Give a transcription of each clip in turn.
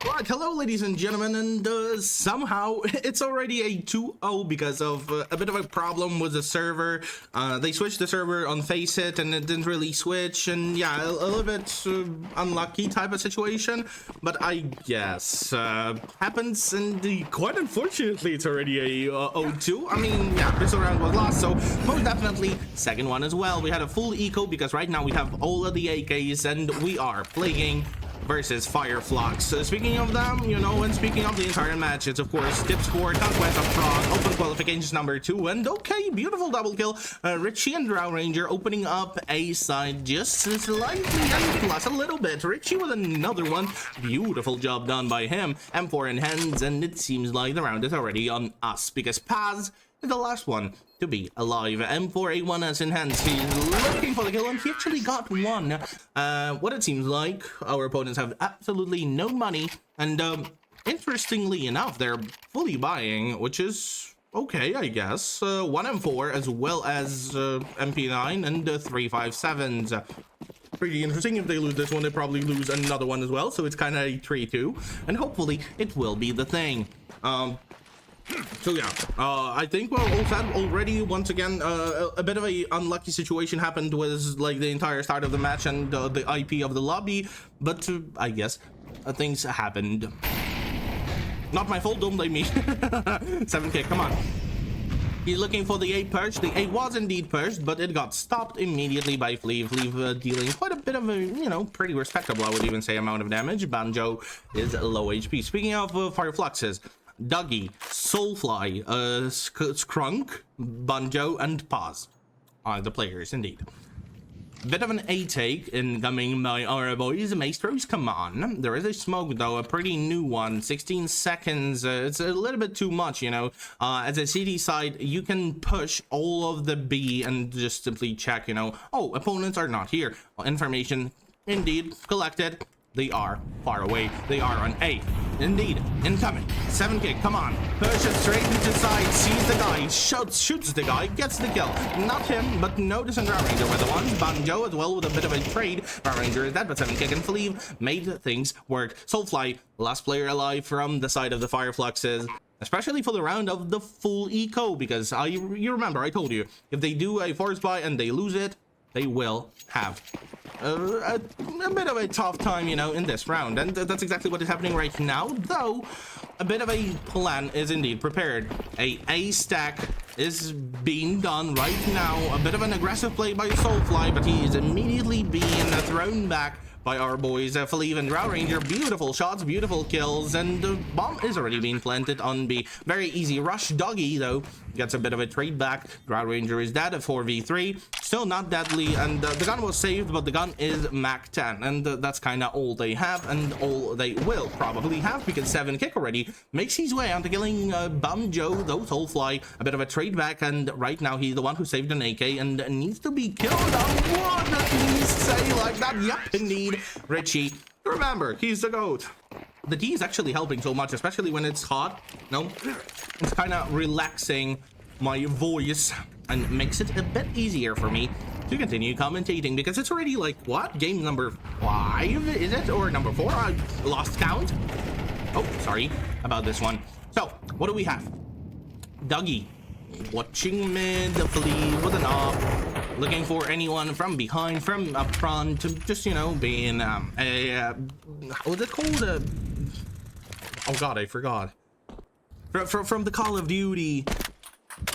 Right, hello ladies and gentlemen, and somehow it's already a 2-0 because of a bit of a problem with the server. They switched the server on Faceit and it didn't really switch, and yeah, a little bit unlucky type of situation, but I guess happens, and quite unfortunately it's already a 0-2. I mean, yeah, this round was lost, so most definitely second one as well. We had a full eco because right now we have all of the AKs and we are playing versus Flux. Speaking of them, you know, and speaking of the entire match, it's of course TIPSPORT, Conquest of Prague, Open Qualifications number 2, and okay, beautiful double kill. Richie and Drow Ranger opening up a side just slightly and plus a little bit. Richie with another one. Beautiful job done by him. M4 in hands, and it seems like the round is already on us because Paz is the last one to be alive. M4A1 in hands. He's looking for the kill, and he actually got one. What it seems like, our opponents have absolutely no money, and interestingly enough, they're fully buying, which is okay, I guess. 1 M4 as well as MP9 and 357s. Pretty interesting. If they lose this one, they probably lose another one as well, so it's kind of a 3-2, and hopefully it will be the thing. So yeah, I think we're all set already. Once again, a bit of a unlucky situation happened with like the entire start of the match and the IP of the lobby, but I guess things happened. Not my fault, don't blame me. 7K, come on. He's looking for the A purge. The A was indeed purged, but it got stopped immediately by Fleeve. Fleeve dealing quite a bit of a, you know, pretty respectable, I would even say, amount of damage. Banjo is low HP. Speaking of Fluxes, Dougie, Soulfly, Skrunk, Banjo, and Paz are the players indeed. Bit of an A-take incoming by our boys. Maestros, come on. There is a smoke though, a pretty new one. 16 seconds. It's a little bit too much, you know. As a CD side, you can push all of the B and just simply check, you know. Oh, opponents are not here. Information indeed collected. They are far away. They are on A. Indeed, incoming. 7K, come on. Pushes straight into side, sees the guy, shoots the guy, gets the kill. Not him, but Notice and Drow Ranger were the ones. Banjo as well with a bit of a trade. Drow Ranger is dead, but 7K can Fleeve. Made things work. Soulfly, last player alive from the side of the Fluxes. Especially for the round of the full eco, because you remember, I told you, if they do a force buy and they lose it, they will have a bit of a tough time, you know, in this round, and that's exactly what is happening right now. Though a bit of a plan is indeed prepared. A stack is being done right now. A bit of an aggressive play by Soulfly, but he is immediately being thrown back by our boys, Fleeve and Drow Ranger. Beautiful shots, beautiful kills, and the bomb is already being planted on B. Very easy rush. Dougie, though, gets a bit of a trade back. Drow Ranger is dead at 4v3. Still not deadly, and the gun was saved, but the gun is Mac 10, and that's kind of all they have, and all they will probably have, because 7Kick already makes his way onto killing Banjo, though Soulfly, a bit of a trade back, and right now he's the one who saved an AK and needs to be killed. I would at least say like that. Yep, indeed. Richie, remember, he's the GOAT. The D is actually helping so much, especially when it's hot. No, it's kind of relaxing my voice and makes it a bit easier for me to continue commentating, because it's already like, what, game number 5 is it, or number 4? I lost count. Oh, sorry about this one. So what do we have? Dougie watching mid, the Fleeve with an op, looking for anyone from behind, from up front, to just, you know, being what's it called? Oh god, I forgot. From the Call of Duty,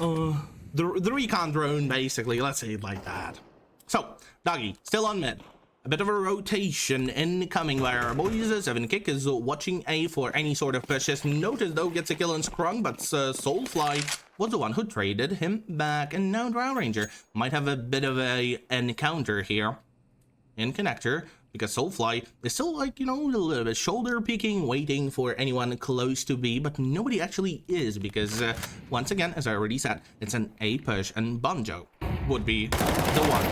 the recon drone, basically. Let's say it like that. So Dougie still on mid. A bit of a rotation incoming by our boys. 7Kick is watching A for any sort of pushes. Notice though gets a kill on Sprung, but Soulfly was the one who traded him back, and now Drow Ranger might have a bit of a encounter here in connector, because Soulfly is still, like, you know, a little bit shoulder peeking, waiting for anyone close to B, but nobody actually is, because once again, as I already said, it's an A push, and Banjo would be the one.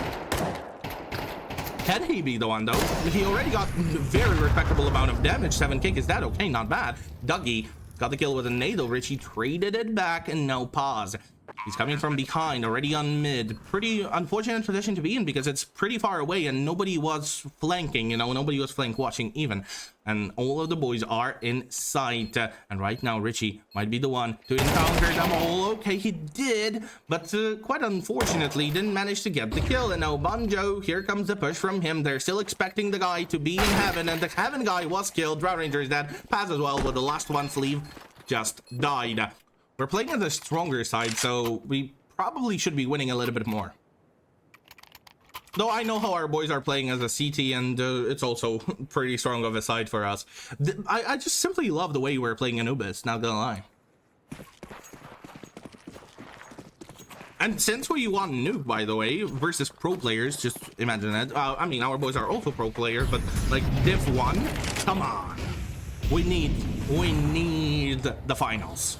Can he be the one though? He already got a very respectable amount of damage. 7Kick is that okay? Not bad. Dougie got the kill with a nade. Richie traded it back, and now Paz He's coming from behind, already on mid. Pretty unfortunate position to be in because it's pretty far away and nobody was flanking, you know, nobody was flank watching even. And all of the boys are in sight. And right now, Richie might be the one to encounter them all. Okay, he did, but quite unfortunately, didn't manage to get the kill. And now Banjo, here comes the push from him. They're still expecting the guy to be in heaven, and the heaven guy was killed. Drow Ranger is dead. Paz as well, but the last one, Sleeve, just died. We're playing on the stronger side, so we probably should be winning a little bit more. Though I know how our boys are playing as a CT, and it's also pretty strong of a side for us. I just simply love the way we're playing Anubis, not gonna lie. And since we want Nuke, by the way, versus pro players, just imagine that. I mean, our boys are also pro players, but like Div 1, come on. We need the finals.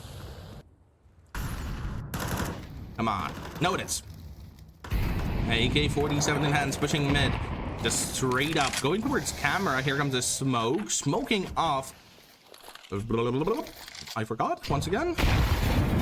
Come on, notice. AK-47 in hands, pushing mid. Just straight up, going towards camera. Here comes the smoke, smoking off. I forgot, once again.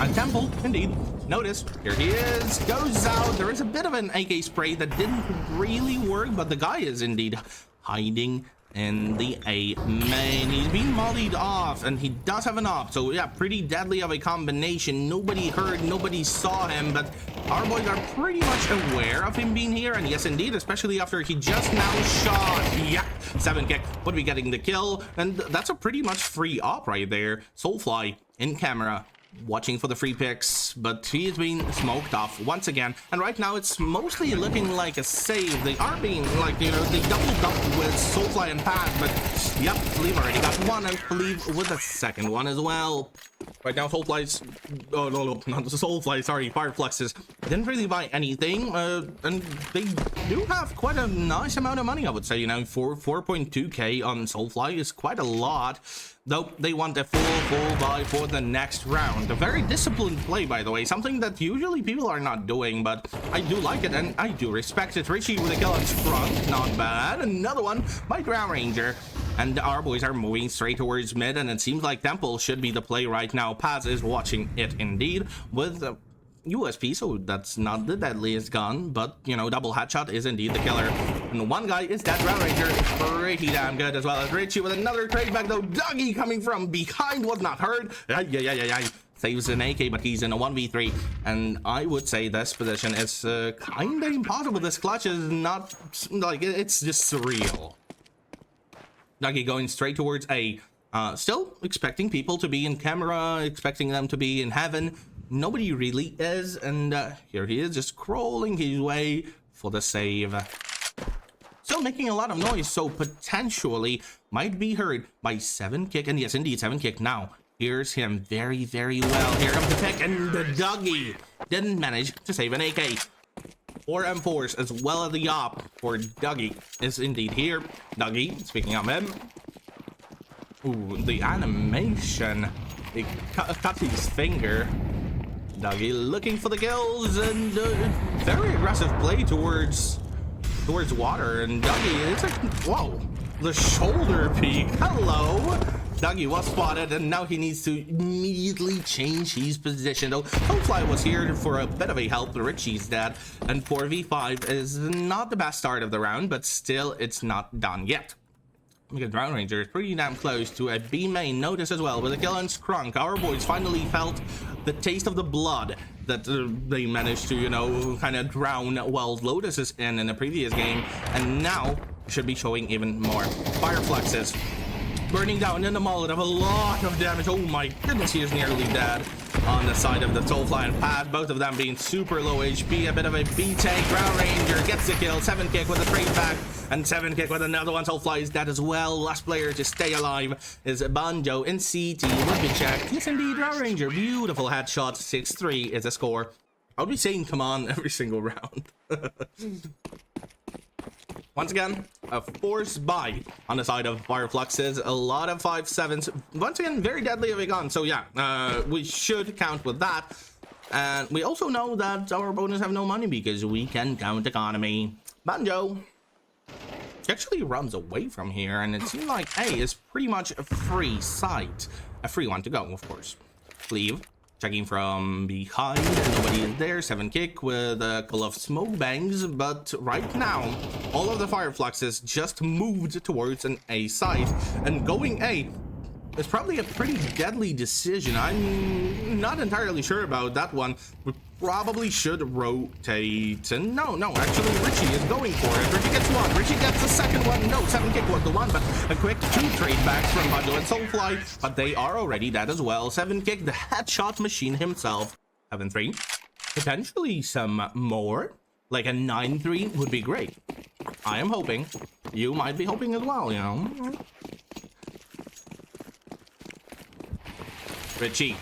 A temple, indeed. Notice, here he is, goes out. There is a bit of an AK spray that didn't really work, but the guy is indeed hiding in the A main. He's being mollied off, and he does have an op, so yeah, pretty deadly of a combination. Nobody heard, nobody saw him, but our boys are pretty much aware of him being here, and yes indeed, especially after he just now shot. Yeah, 7 kick would be getting the kill, and that's a pretty much free op right there. Soulfly in camera, watching for the free picks, but he is being smoked off once again, and right now it's mostly looking like a save. They are being, like, you know, they doubled up with Soulfly and Pad, but yep, Sleeve already got one, I believe, with the second one as well. Right now, Soulfly's, oh no, not the Soulfly, sorry, Firefluxes didn't really buy anything, and they do have quite a nice amount of money, I would say, you know, 4.2k on Soulfly is quite a lot. Though they want a full buy for the next round. A very disciplined play, by the way, something that usually people are not doing, but I do like it and I do respect it. Richie with a kill on Sprung, not bad. Another one by Drow Ranger. And our boys are moving straight towards mid, and it seems like Temple should be the play right now. Paz is watching it indeed with USP, so that's not the deadliest gun, but you know, double headshot is indeed the killer. And one guy is that Drow Ranger, pretty damn good, as well as Richie with another trade back, though. Dougie coming from behind was not heard. Saves an AK, but he's in a 1v3, and I would say this position is kind of impossible. This clutch is not, like, it's just surreal. Dougie going straight towards A. Still expecting people to be in camera, expecting them to be in heaven. Nobody really is, and here he is just crawling his way for the save. Still making a lot of noise, so potentially might be heard by 7 kick, and yes indeed, 7 kick now. Here's him very well. Here comes the pick, and the Dougie didn't manage to save an AK. 4 M4s as well as the op for Dougie is indeed here. Dougie, speaking of him. Ooh, the animation. It cut his finger. Dougie looking for the kills, and very aggressive play towards water, and Dougie, it's like, whoa, the shoulder peek, hello. Dougie was spotted, and now he needs to immediately change his position. Though Soulfly was here for a bit of a help. Richie's dead, and 4v5 is not the best start of the round, but still, it's not done yet. Because Drow Ranger is pretty damn close to a B main. Notice as well with a kill on Skrunk. Our boys finally felt the taste of the blood that they managed to, you know, kind of drown while Lotus is in the previous game, and now should be showing even more. Firefluxes burning down in the Molotov, a lot of damage. Oh my goodness, he is nearly dead on the side of the Soulfly and Pad, both of them being super low HP. A bit of a B tank. Drow Ranger gets the kill. 7 kick with a trade back, and 7 kick with another one. Soulfly is dead as well. Last player to stay alive is Banjo in CT. Would be checked. Yes indeed, Drow Ranger, beautiful headshot. 6-3 is a score. I'll be saying come on every single round. Once again, a force buy on the side of Firefluxes. A lot of 5.7s. Once again, very deadly of a gun. So yeah, we should count with that. And we also know that our opponents have no money because we can count economy. Banjo actually runs away from here, and it seems like A is pretty much a free site. A free one to go, of course. Leave. Checking from behind, nobody is there. 7 kick with a couple of smoke bangs, but right now all of the fire fluxes just moved towards an A site, and going A is probably a pretty deadly decision. I'm not entirely sure about that one. We probably should rotate. And no, actually Richie is going for it. Richie gets one, Richie gets the second one. No, 7 kick was the one, but a quick 2 trade backs from Bundle and Soulfly, but they are already dead as well. 7 kick, the headshot machine himself. 7-3, potentially some more, like a 9-3 would be great. I am hoping. You might be hoping as well, you know. Richie,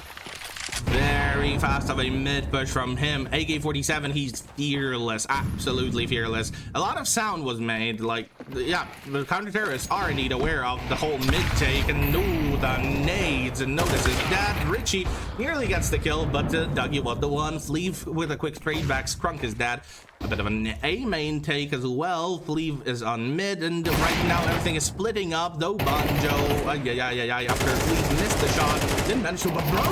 very fast of a mid push from him. AK-47, he's fearless, absolutely fearless. A lot of sound was made, like, yeah, the counter-terrorists are indeed aware of the whole mid take, and no, the nades, and notice his dad. Richie nearly gets the kill, but Dougie was the one. Fleeve with a quick trade back, Scrunk is dead. A bit of an A main take as well. Fleeve is on mid, and right now everything is splitting up, though Banjo, after Fleeve missed the shot, didn't manage to, but Brow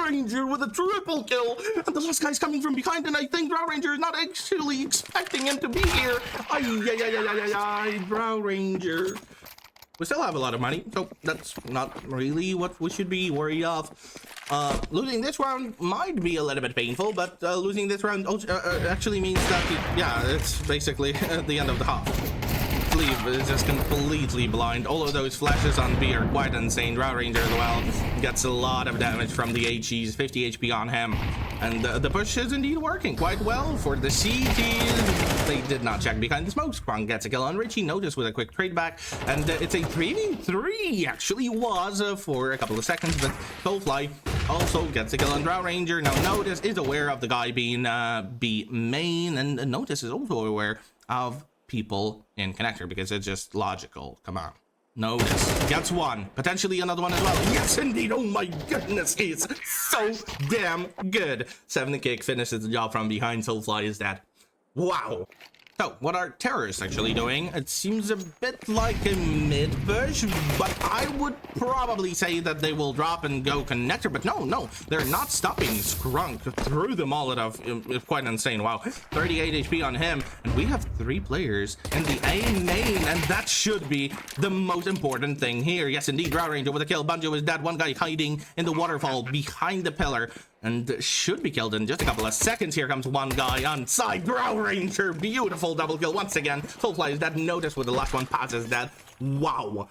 Ranger with a triple kill, and the last guy's coming from behind, and I think Brow Ranger is not actually expecting him to be here. Brow Ranger. We still have a lot of money, so that's not really what we should be worried of. Losing this round might be a little bit painful, but losing this round actually means that, yeah, it's basically the end of the half. Fleeve is just completely blind. All of those flashes on B are quite insane. Brow Ranger as well gets a lot of damage from the HEs, 50 HP on him. And the push is indeed working quite well for the CTs. They did not check behind the smoke. Sprung gets a kill on Richie. Notice with a quick trade back. And it's a 3v3, actually was for a couple of seconds. But Soulfly also gets a kill on Brow Ranger. Now Notice is aware of the guy being B main. And Notice is also aware of people in connector, because it's just logical. Come on. Notice gets one, potentially another one as well. Yes, indeed. Oh my goodness, he's so damn good. 7 kick finishes the job from behind. Soulfly is dead. Wow. So, what are terrorists actually doing? It seems a bit like a mid push, but I would probably say that they will drop and go connector. But no, they're not stopping. Scrunk threw them all out of. It's quite insane. Wow, 38 HP on him, and we have 3 players in the A main, and that should be the most important thing here. Yes, indeed, Brow Ranger with a kill. Banjo is dead. One guy hiding in the waterfall behind the pillar, and should be killed in just a couple of seconds. Here comes one guy on side. Brow Ranger, beautiful double kill once again. Soulfly is dead. Notice with the last one passes dead. Wow.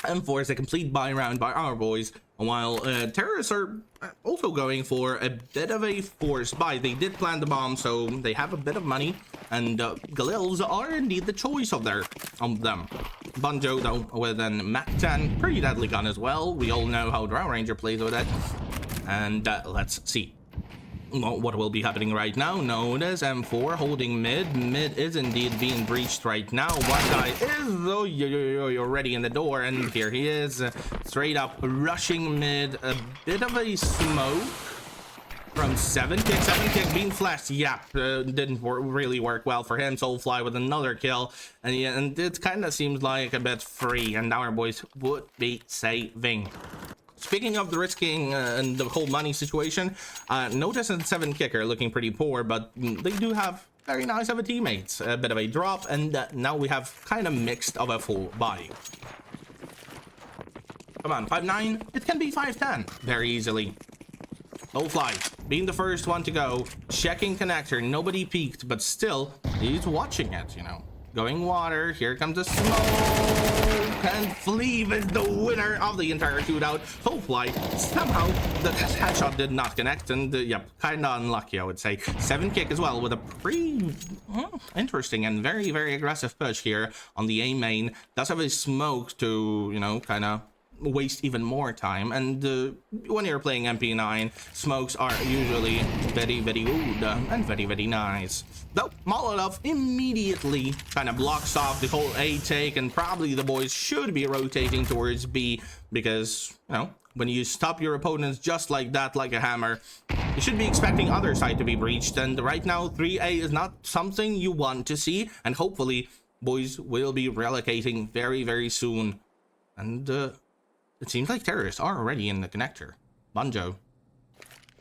M4 is a complete buy round by our boys, while terrorists are also going for a bit of a forced buy. They did plant the bomb, so they have a bit of money, and Galils are indeed the choice of them. Banjo, though, with an Mac 10, pretty deadly gun as well. We all know how Brow Ranger plays with it. And let's see what will be happening right now. Notice M4 holding mid. Mid is indeed being breached right now. One guy is already in the door, and here he is, straight up rushing mid. A bit of a smoke from 7 kick. 7 kick being flashed. Yep, didn't really work well for him. Soulfly with another kill, and it kind of seems like a bit free, and our boys would be saving. Speaking of the risking and the whole money situation, Notice and 7 kicker looking pretty poor, but they do have very nice of a teammates. A bit of a drop, and now we have kind of mixed of a full body. Come on, 5-9. It can be 5-10 very easily. Soulfly being the first one to go, checking connector. Nobody peeked, but still he's watching it, you know. Going water, here comes the smoke, and Fleeve is the winner of the entire shootout. Soulfly, somehow the headshot did not connect, and yep, kind of unlucky, I would say. 7 kick as well, with a pretty interesting and very, very aggressive push here on the A main. Does have a smoke to, you know, kind of waste even more time, and when you're playing MP9, smokes are usually very, very good and very, very nice. Though Molotov immediately kind of blocks off the whole A take, and probably the boys should be rotating towards B, because, you know, when you stop your opponents just like that, like a hammer, you should be expecting other side to be breached, and right now 3A is not something you want to see, and hopefully boys will be relocating very, very soon. And it seems like terrorists are already in the connector. Banjo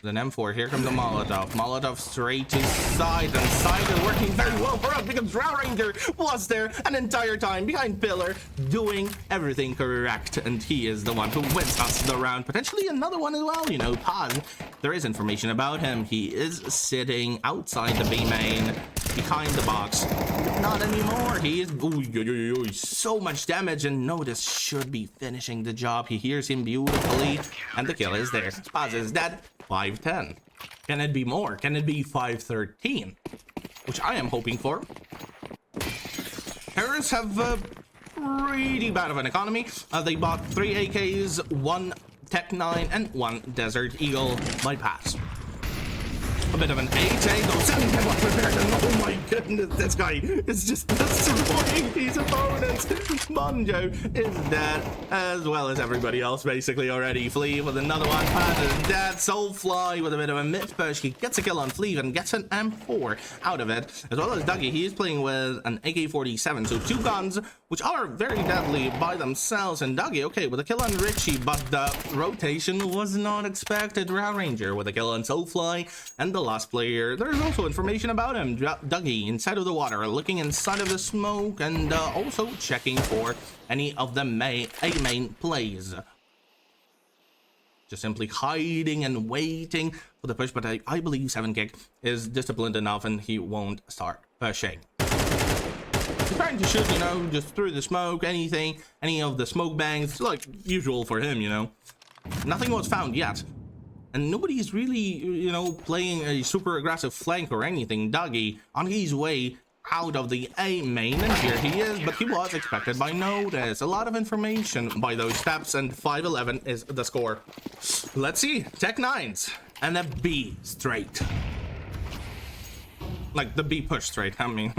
Then M4, here comes the Molotov. Molotov straight to side, and side is working very well for us because Drow Ranger was there an entire time behind pillar, doing everything correct, and he is the one who wins us the round. Potentially another one as well, you know, Paz. There is information about him. He is sitting outside the B main, behind the box. But not anymore. He is so much damage, and Notice should be finishing the job. He hears him beautifully, and the kill is there. Paz is dead. 5-10. Can it be more? Can it be 5-13? Which I am hoping for. Harris have pretty bad of an economy. They bought 3 AKs, 1 Tech 9, and 1 Desert Eagle by Pass. A bit of an 8A, though 7 came up prepared, and oh my goodness, this guy is just destroying these opponents. Bonjo is dead, as well as everybody else basically already. Flea with another one, Pat is dead. Soulfly with a bit of a mid push. He gets a kill on Flea and gets an M4 out of it, as well as Dougie. He is playing with an AK-47, so 2 guns, which are very deadly by themselves. And Dougie, okay, with a kill on Richie, but the rotation was not expected. Drow Ranger with a kill on Soulfly, and the last player, there's also information about him. Dougie inside of the water, looking inside of the smoke, and also checking for any of the A-main plays. Just simply hiding and waiting for the push, but I believe 7kick is disciplined enough and he won't start pushing. He's trying to shoot, you know, just through the smoke, anything, any of the smoke bangs, like usual for him, you know. Nothing was found yet. And nobody's really, you know, playing a super aggressive flank or anything. Dougie on his way out of the A main, and here he is, but he was expected by Notice. A lot of information by those steps, and 5-11 is the score. Let's see, Tech 9s and a B straight. Like the B push straight, I mean,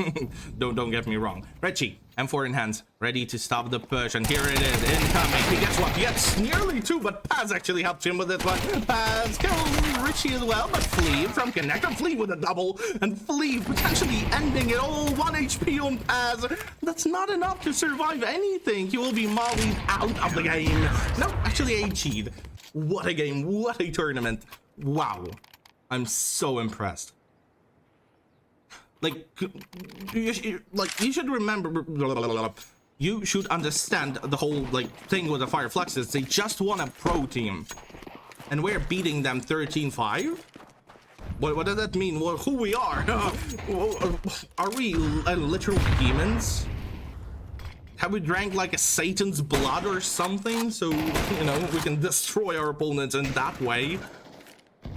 don't get me wrong. Richie, M4 in hands, ready to stop the push, and here it is, incoming. He gets what? Yes, nearly 2, but Paz actually helped him with this one. Paz kills Richie as well, but Flea from Connector, Flea with a double, and Flea potentially ending it all. 1 HP on Paz. That's not enough to survive anything. He will be mollied out of the game. No, actually HE'd. What a game, what a tournament. Wow, I'm so impressed. Like you should remember, you should understand the whole like thing with the Fire Fluxes. They just won a pro team, and we're beating them 13-5. What does that mean? Well, who we are? Are we literal demons? Have we drank like a Satan's blood or something, so you know we can destroy our opponents in that way?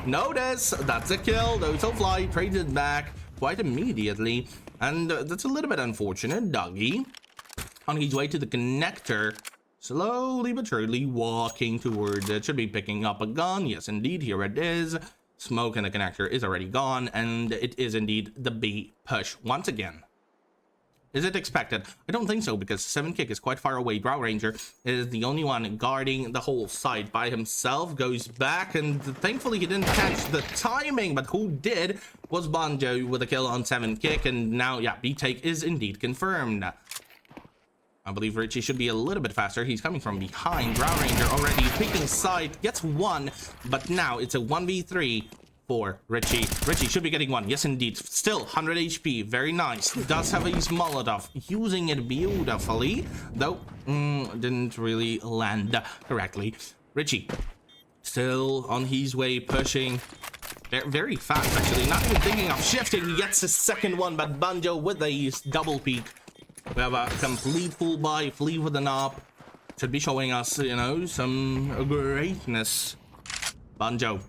Notice that's a kill. Though Soulfly traded back quite immediately, and that's a little bit unfortunate. Dougie on his way to the connector, slowly but surely walking towards it. Should be picking up a gun. Yes indeed, here it is. Smoke and the connector is already gone, and it is indeed the B push once again. Is it expected? I don't think so, because 7kick is quite far away. Drow Ranger is the only one guarding the whole site by himself. Goes back, and thankfully he didn't catch the timing, but who did was Bonjo with a kill on 7kick, and now, yeah, B-take is indeed confirmed. I believe Richie should be a little bit faster. He's coming from behind. Drow Ranger already picking side, gets 1, but now it's a 1v3. For Richie. Richie should be getting 1. Yes, indeed. Still 100 HP. Very nice. Does have his Molotov. Using it beautifully. Though, didn't really land correctly. Richie. Still on his way, pushing. Very fast, actually. Not even thinking of shifting. He gets his second one, but Banjo with a double peek. We have a complete full buy. Flea with an op. Should be showing us, you know, some greatness. Banjo.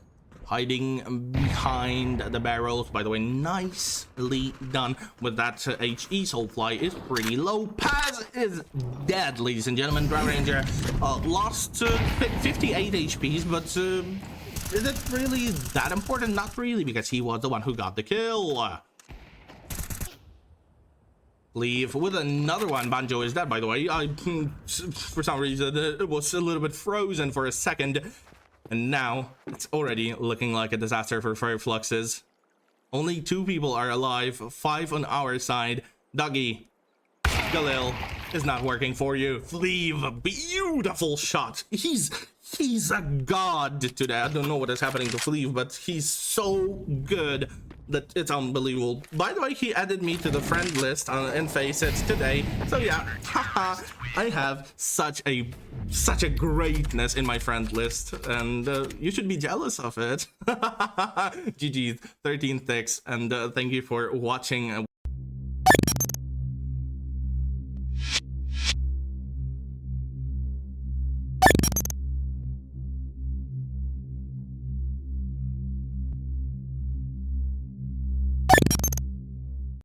Hiding behind the barrels. By the way, nicely done with that HE. Soulfly is pretty low. Paz is dead, ladies and gentlemen. Drow Ranger lost 58 HPs, but is it really that important? Not really, because he was the one who got the kill. Leave with another one. Banjo is dead, by the way. For some reason, it was a little bit frozen for a second. And now, it's already looking like a disaster for Fire Fluxes. Only 2 people are alive, 5 on our side. Dougie, Galil is not working for you. Leave, beautiful shot. He's he's a god today. I don't know what is happening to Fleeve, but he's so good that it's unbelievable. By the way, he added me to the friend list in Faceit today. So yeah, haha, I have such a greatness in my friend list, and you should be jealous of it. GG, 13 ticks, and thank you for watching.